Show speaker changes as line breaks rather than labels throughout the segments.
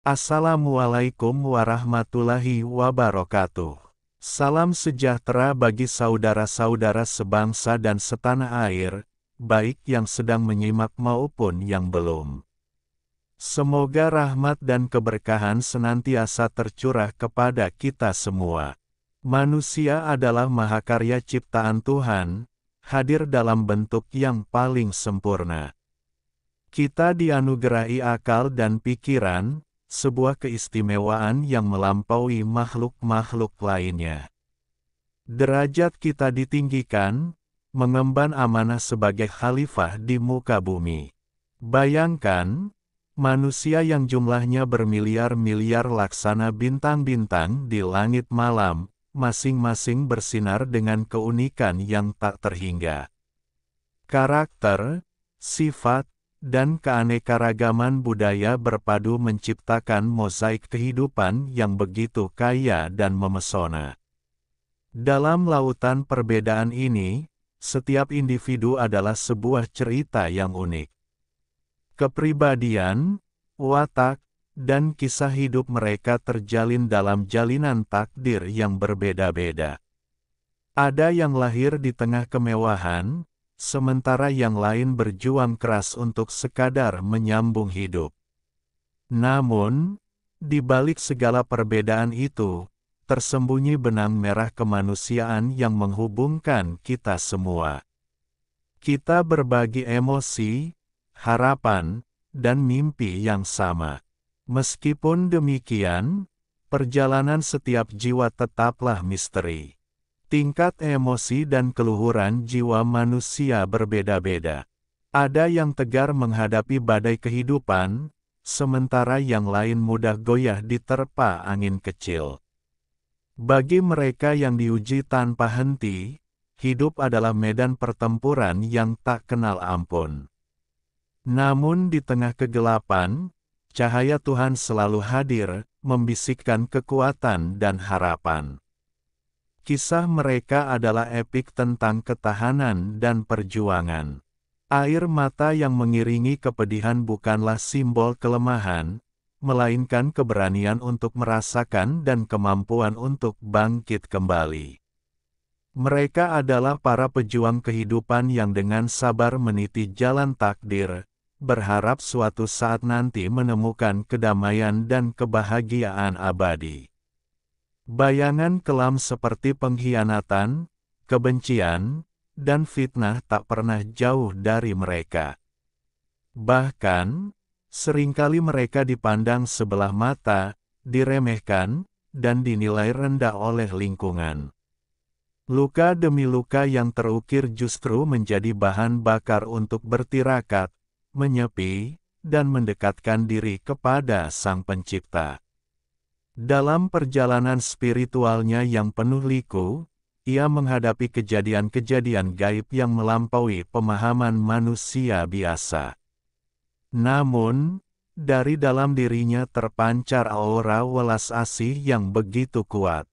Assalamualaikum warahmatullahi wabarakatuh. Salam sejahtera bagi saudara-saudara sebangsa dan setanah air, baik yang sedang menyimak maupun yang belum. Semoga rahmat dan keberkahan senantiasa tercurah kepada kita semua. Manusia adalah mahakarya ciptaan Tuhan, hadir dalam bentuk yang paling sempurna. Kita dianugerahi akal dan pikiran, sebuah keistimewaan yang melampaui makhluk-makhluk lainnya. Derajat kita ditinggikan, mengemban amanah sebagai khalifah di muka bumi. Bayangkan, manusia yang jumlahnya bermiliar-miliar laksana bintang-bintang di langit malam, masing-masing bersinar dengan keunikan yang tak terhingga. Karakter, sifat, dan keanekaragaman budaya berpadu menciptakan mozaik kehidupan yang begitu kaya dan memesona. Dalam lautan perbedaan ini, setiap individu adalah sebuah cerita yang unik. Kepribadian, watak, dan kisah hidup mereka terjalin dalam jalinan takdir yang berbeda-beda. Ada yang lahir di tengah kemewahan, sementara yang lain berjuang keras untuk sekadar menyambung hidup. Namun, di balik segala perbedaan itu, tersembunyi benang merah kemanusiaan yang menghubungkan kita semua. Kita berbagi emosi, harapan, dan mimpi yang sama. Meskipun demikian, perjalanan setiap jiwa tetaplah misteri. Tingkat emosi dan keluhuran jiwa manusia berbeda-beda. Ada yang tegar menghadapi badai kehidupan, sementara yang lain mudah goyah diterpa angin kecil. Bagi mereka yang diuji tanpa henti, hidup adalah medan pertempuran yang tak kenal ampun. Namun di tengah kegelapan, cahaya Tuhan selalu hadir, membisikkan kekuatan dan harapan. Kisah mereka adalah epik tentang ketahanan dan perjuangan. Air mata yang mengiringi kepedihan bukanlah simbol kelemahan, melainkan keberanian untuk merasakan dan kemampuan untuk bangkit kembali. Mereka adalah para pejuang kehidupan yang dengan sabar meniti jalan takdir, berharap suatu saat nanti menemukan kedamaian dan kebahagiaan abadi. Bayangan kelam seperti pengkhianatan, kebencian, dan fitnah tak pernah jauh dari mereka. Bahkan, seringkali mereka dipandang sebelah mata, diremehkan, dan dinilai rendah oleh lingkungan. Luka demi luka yang terukir justru menjadi bahan bakar untuk bertirakat, menyepi, dan mendekatkan diri kepada Sang Pencipta. Dalam perjalanan spiritualnya yang penuh liku, ia menghadapi kejadian-kejadian gaib yang melampaui pemahaman manusia biasa. Namun, dari dalam dirinya terpancar aura welas asih yang begitu kuat.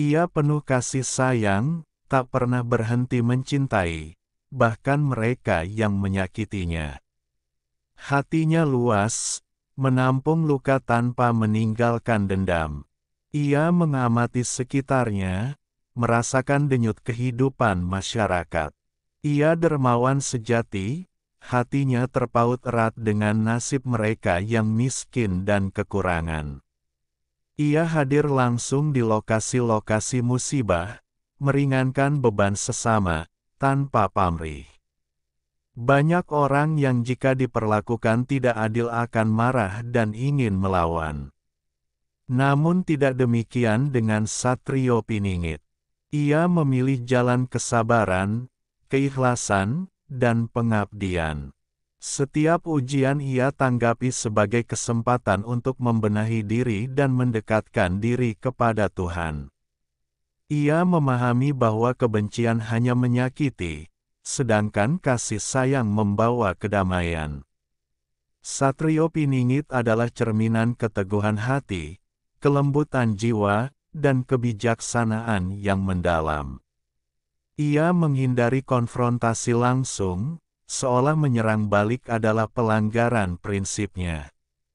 Ia penuh kasih sayang, tak pernah berhenti mencintai, bahkan mereka yang menyakitinya. Hatinya luas, menampung luka tanpa meninggalkan dendam. Ia mengamati sekitarnya, merasakan denyut kehidupan masyarakat. Ia dermawan sejati, hatinya terpaut erat dengan nasib mereka yang miskin dan kekurangan. Ia hadir langsung di lokasi-lokasi musibah, meringankan beban sesama, tanpa pamrih. Banyak orang yang jika diperlakukan tidak adil akan marah dan ingin melawan. Namun tidak demikian dengan Satrio Piningit. Ia memilih jalan kesabaran, keikhlasan, dan pengabdian. Setiap ujian ia tanggapi sebagai kesempatan untuk membenahi diri dan mendekatkan diri kepada Tuhan. Ia memahami bahwa kebencian hanya menyakiti, sedangkan kasih sayang membawa kedamaian. Satrio Piningit adalah cerminan keteguhan hati, kelembutan jiwa, dan kebijaksanaan yang mendalam. Ia menghindari konfrontasi langsung, seolah menyerang balik adalah pelanggaran prinsipnya.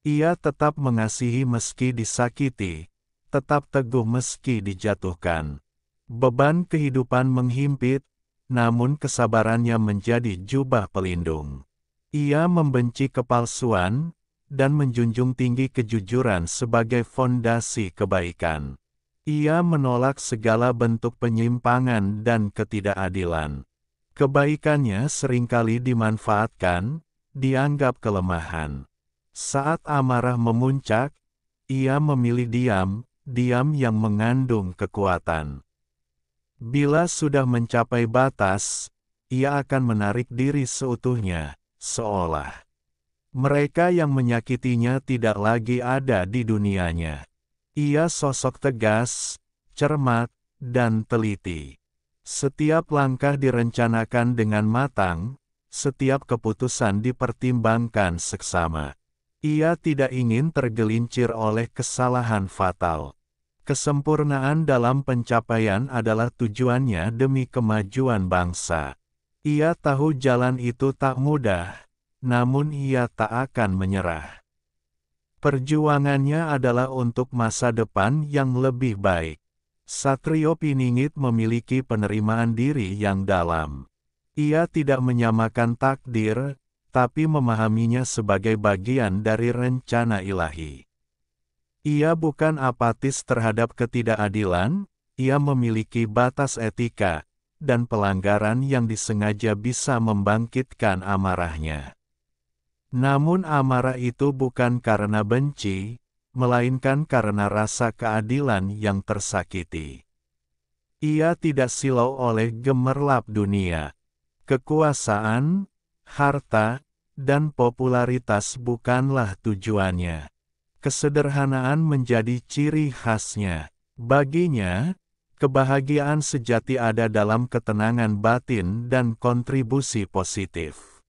Ia tetap mengasihi meski disakiti, tetap teguh meski dijatuhkan. Beban kehidupan menghimpit, namun kesabarannya menjadi jubah pelindung. Ia membenci kepalsuan, dan menjunjung tinggi kejujuran sebagai fondasi kebaikan. Ia menolak segala bentuk penyimpangan dan ketidakadilan. Kebaikannya seringkali dimanfaatkan, dianggap kelemahan. Saat amarah memuncak, ia memilih diam yang mengandung kekuatan. Bila sudah mencapai batas, ia akan menarik diri seutuhnya, seolah mereka yang menyakitinya tidak lagi ada di dunianya. Ia sosok tegas, cermat, dan teliti. Setiap langkah direncanakan dengan matang, setiap keputusan dipertimbangkan seksama. Ia tidak ingin tergelincir oleh kesalahan fatal. Kesempurnaan dalam pencapaian adalah tujuannya demi kemajuan bangsa. Ia tahu jalan itu tak mudah, namun ia tak akan menyerah. Perjuangannya adalah untuk masa depan yang lebih baik. Satrio Piningit memiliki penerimaan diri yang dalam. Ia tidak menyamakan takdir, tapi memahaminya sebagai bagian dari rencana ilahi. Ia bukan apatis terhadap ketidakadilan, ia memiliki batas etika, dan pelanggaran yang disengaja bisa membangkitkan amarahnya. Namun amarah itu bukan karena benci, melainkan karena rasa keadilan yang tersakiti. Ia tidak silau oleh gemerlap dunia. Kekuasaan, harta, dan popularitas bukanlah tujuannya. Kesederhanaan menjadi ciri khasnya. Baginya, kebahagiaan sejati ada dalam ketenangan batin dan kontribusi positif.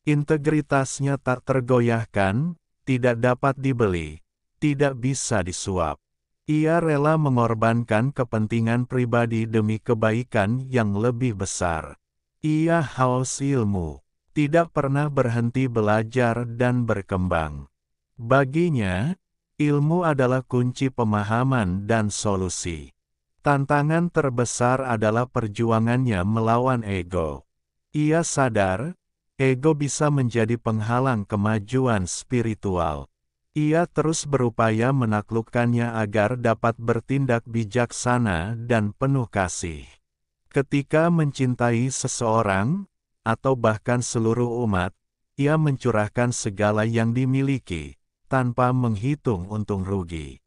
Integritasnya tak tergoyahkan, tidak dapat dibeli, tidak bisa disuap. Ia rela mengorbankan kepentingan pribadi demi kebaikan yang lebih besar. Ia haus ilmu, tidak pernah berhenti belajar dan berkembang. Baginya, ilmu adalah kunci pemahaman dan solusi. Tantangan terbesar adalah perjuangannya melawan ego. Ia sadar, ego bisa menjadi penghalang kemajuan spiritual. Ia terus berupaya menaklukkannya agar dapat bertindak bijaksana dan penuh kasih. Ketika mencintai seseorang, atau bahkan seluruh umat, ia mencurahkan segala yang dimiliki, tanpa menghitung untung rugi.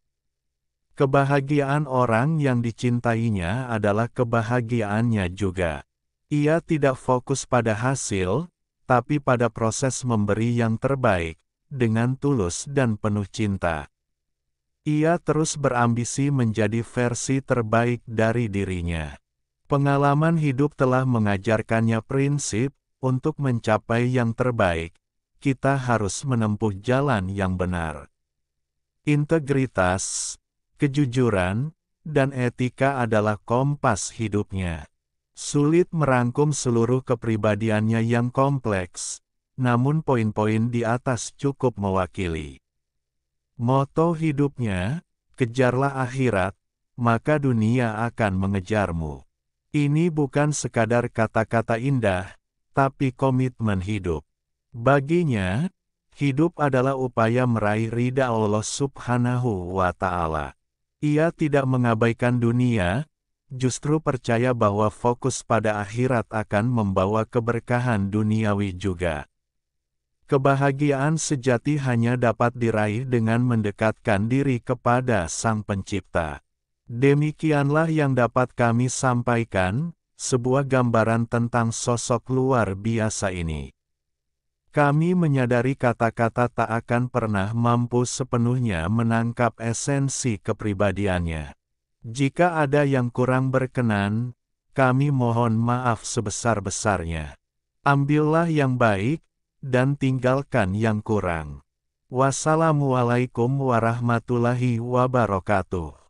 Kebahagiaan orang yang dicintainya adalah kebahagiaannya juga. Ia tidak fokus pada hasil, tapi pada proses memberi yang terbaik, dengan tulus dan penuh cinta. Ia terus berambisi menjadi versi terbaik dari dirinya. Pengalaman hidup telah mengajarkannya prinsip, untuk mencapai yang terbaik, kita harus menempuh jalan yang benar. Integritas, kejujuran, dan etika adalah kompas hidupnya. Sulit merangkum seluruh kepribadiannya yang kompleks, namun poin-poin di atas cukup mewakili. Moto hidupnya, kejarlah akhirat, maka dunia akan mengejarmu. Ini bukan sekadar kata-kata indah, tapi komitmen hidup. Baginya, hidup adalah upaya meraih ridha Allah Subhanahu wa Ta'ala. Ia tidak mengabaikan dunia, justru percaya bahwa fokus pada akhirat akan membawa keberkahan duniawi juga. Kebahagiaan sejati hanya dapat diraih dengan mendekatkan diri kepada Sang Pencipta. Demikianlah yang dapat kami sampaikan, sebuah gambaran tentang sosok luar biasa ini. Kami menyadari kata-kata tak akan pernah mampu sepenuhnya menangkap esensi kepribadiannya. Jika ada yang kurang berkenan, kami mohon maaf sebesar-besarnya. Ambillah yang baik, dan tinggalkan yang kurang. Wassalamualaikum warahmatullahi wabarakatuh.